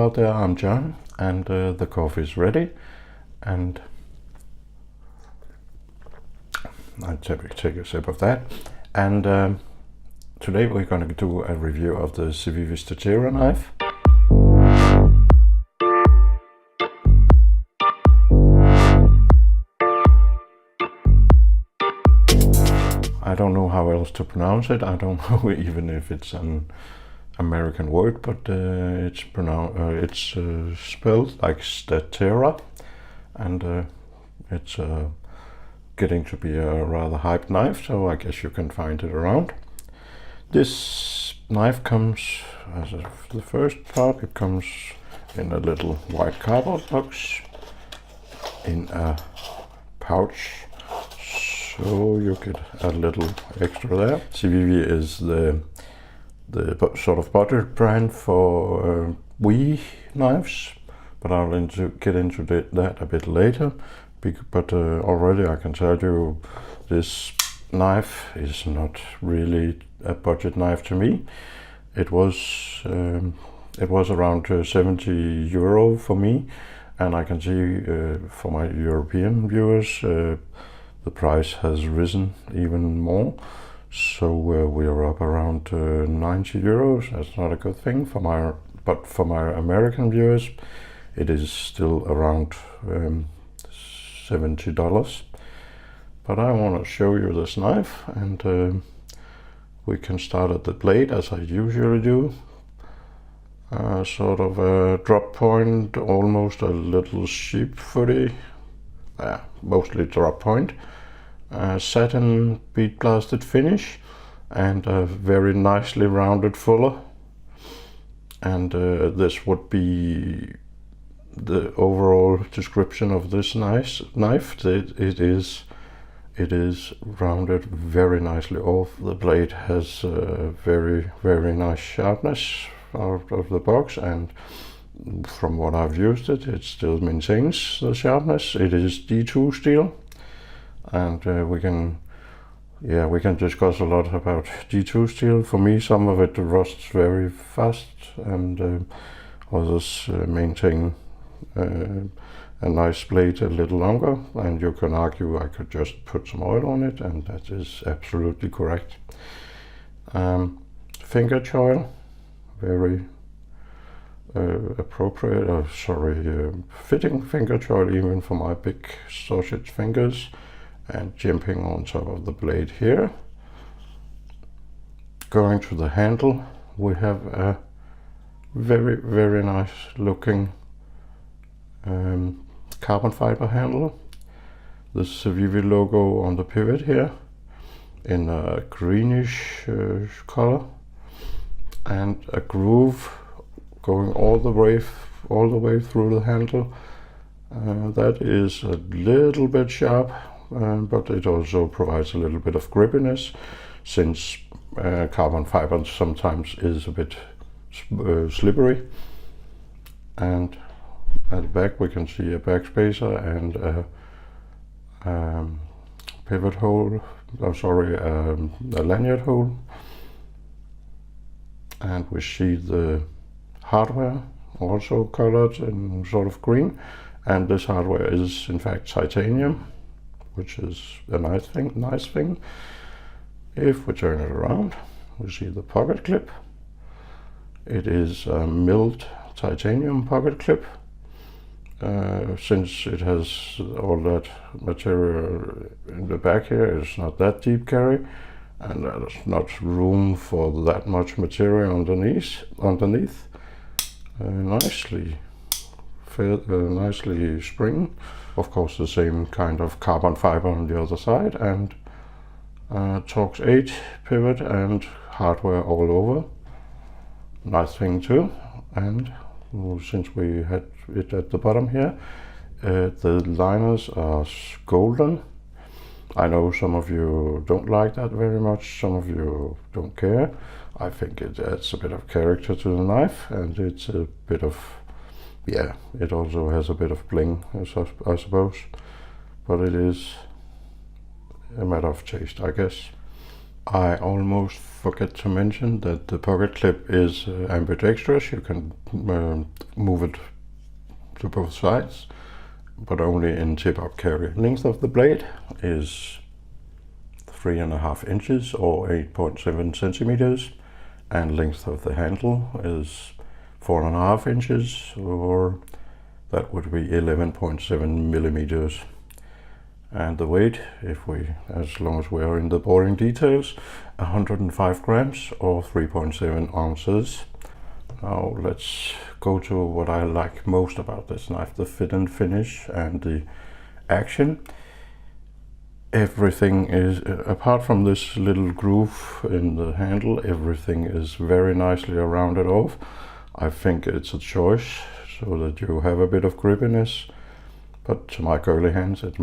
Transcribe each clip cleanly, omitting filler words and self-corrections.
out there, I'm John, and the coffee is ready, and I'll take a sip of that. And today we're going to do a review of the Civivi Statera knife. I don't know how else to pronounce it. I don't know even if it's an American word, but it's spelled like Statera, and it's getting to be a rather hyped knife, so I guess you can find it around. This knife comes, as the first part, it comes in a little white cardboard box in a pouch, so you get a little extra there. Civivi is the sort of budget brand for Wii knives, but I'll get into that a bit later. But already I can tell you this knife is not really a budget knife to me. It was around 70 euro for me, and I can see for my European viewers the price has risen even more. So we are up around 90 euros. That's not a good thing but for my American viewers, it is still around $70. But I want to show you this knife, and we can start at the blade as I usually do. Sort of a drop point, almost a little sheep footy, mostly drop point. Satin bead blasted finish, and a very nicely rounded fuller. And this would be the overall description of this knife. It is rounded very nicely off. The blade has very, very nice sharpness out of the box, and from what I've used it still maintains the sharpness. It is D2 steel, and we can discuss a lot about D2 steel. For me, some of it rusts very fast, and others maintain a nice blade a little longer, and you can argue I could just put some oil on it, and that is absolutely correct. Finger choil, very appropriate, fitting finger choil even for my big sausage fingers, and jimping on top of the blade here. Going to the handle, we have a very, very nice looking carbon fiber handle. The Civivi logo on the pivot here in a greenish color, and a groove going all the way through the handle. That is a little bit sharp, but it also provides a little bit of grippiness, since carbon fiber sometimes is a bit slippery. And at the back we can see a backspacer and a pivot hole, a lanyard hole. And we see the hardware also colored in sort of green, and this hardware is in fact titanium, which is a nice thing. If we turn it around, we see the pocket clip. It is a milled titanium pocket clip. Since it has all that material in the back here, it's not that deep carry, and there's not room for that much material underneath. Nicely spring. Of course, the same kind of carbon fiber on the other side, and Torx 8 pivot and hardware all over. Nice thing too. And since we had it at the bottom here, the liners are golden. I know some of you don't like that very much, some of you don't care. I think it adds a bit of character to the knife, and it's a bit of, it also has a bit of bling, I suppose, but it is a matter of taste, I guess. I almost forget to mention that the pocket clip is ambidextrous. You can move it to both sides, but only in tip-up carry. Length of the blade is 3.5 inches or 8.7 centimeters, and length of the handle is 4.5 inches, or that would be 11.7 millimeters. And the weight, as long as we are in the boring details, 105 grams or 3.7 ounces. Now let's go to what I like most about this knife, the fit and finish and the action. Everything is, apart from this little groove in the handle, everything is very nicely rounded off. I think it's a choice so that you have a bit of grippiness, but to my curly hands it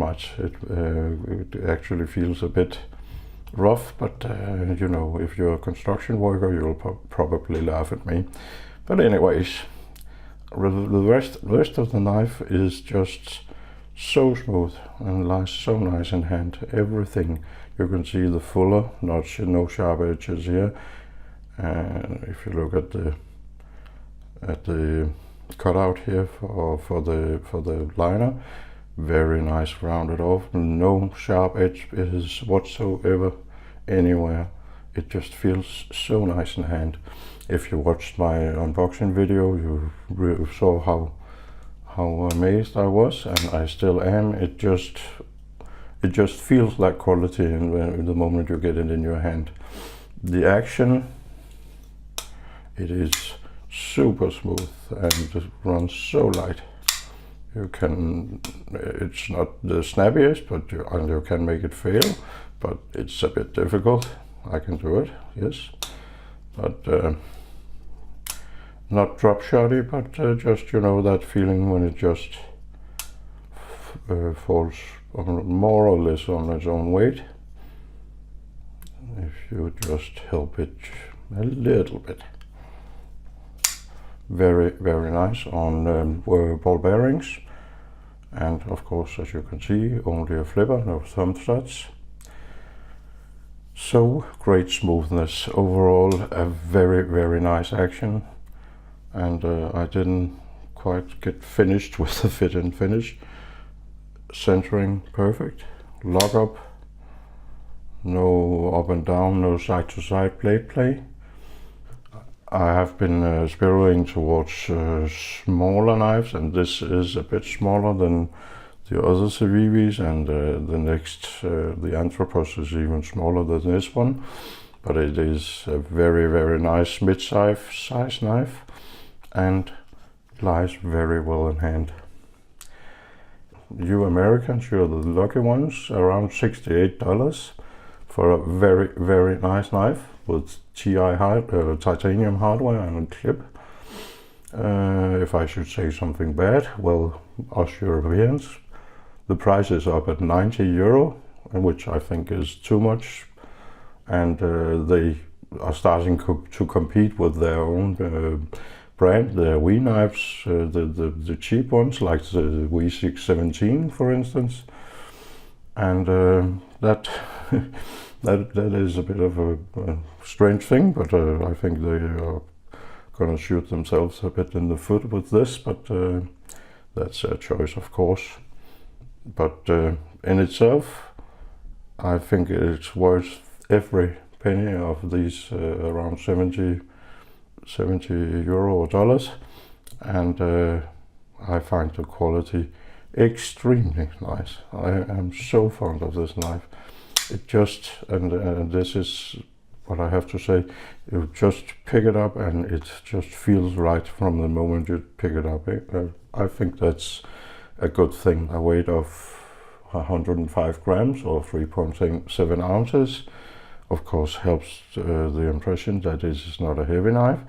actually feels a bit rough, but you know, if you're a construction worker you'll probably laugh at me. But anyways, the rest of the knife is just so smooth and lies so nice in hand. Everything, you can see the fuller notch, no sharp edges here, and if you look at the cutout here for the liner, very nice rounded off, no sharp edges whatsoever anywhere. It just feels so nice in hand. If you watched my unboxing video, you really saw how amazed I was, and I still am. It just feels like quality in the moment you get it in your hand. The action, it is super smooth and it runs so light. It's not the snappiest, but you can make it fail, but it's a bit difficult. I can do it, yes, but not drop shotty, but just, you know, that feeling when it just falls more or less on its own weight. If you just help it a little bit. Very, very nice on ball bearings, and of course, as you can see, only a flipper, no thumb studs. So great smoothness overall, a very, very nice action. And I didn't quite get finished with the fit and finish. Centering perfect, lock up, no up and down, no side to side blade play. I have been spiraling towards smaller knives, and this is a bit smaller than the other Civivis, and the next, the Anthropos, is even smaller than this one, but it is a very, very nice mid-size knife and lies very well in hand. You Americans, you're the lucky ones, around $68 for a very, very nice knife with titanium hardware and a clip. If I should say something bad, well, us Europeans, the price is up at €90, which I think is too much, and they are starting to compete with their own brand, their Wii knives, the cheap ones like the Wii 617, for instance, and that that is a bit of a strange thing, but I think they are gonna shoot themselves a bit in the foot with this, but that's their choice, of course. But in itself, I think it's worth every penny of these around 70 euro or dollars, and I find the quality extremely nice. I am so fond of this knife. It just, and this is what I have to say, you just pick it up and it just feels right from the moment you pick it up. I think that's a good thing. A weight of 105 grams or 3.7 ounces of course helps the impression that this is not a heavy knife.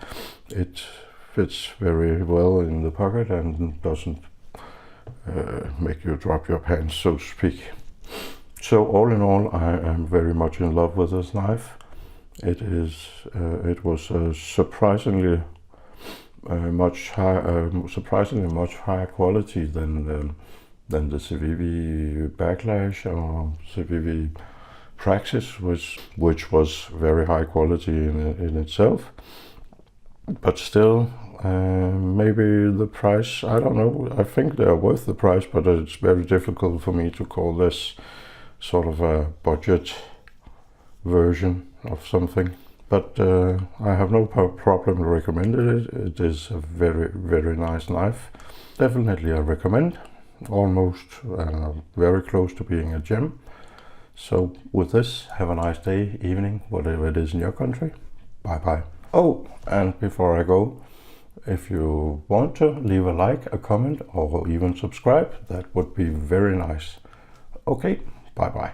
It fits very well in the pocket and doesn't make you drop your pants, so to speak. So all in all, I am very much in love with this knife. It was surprisingly much higher quality than the Civivi Backlash or Civivi Praxis, which was very high quality in itself. But still, maybe the price, I don't know, I think they are worth the price, but it's very difficult for me to call this sort of a budget version of something. But I have no problem recommending it. It is a very, very nice knife. Definitely I recommend. Almost very close to being a gem. So with this, have a nice day, evening, whatever it is in your country. Bye bye. Oh, and before I go, if you want to leave a like, a comment, or even subscribe, that would be very nice. Okay, bye bye.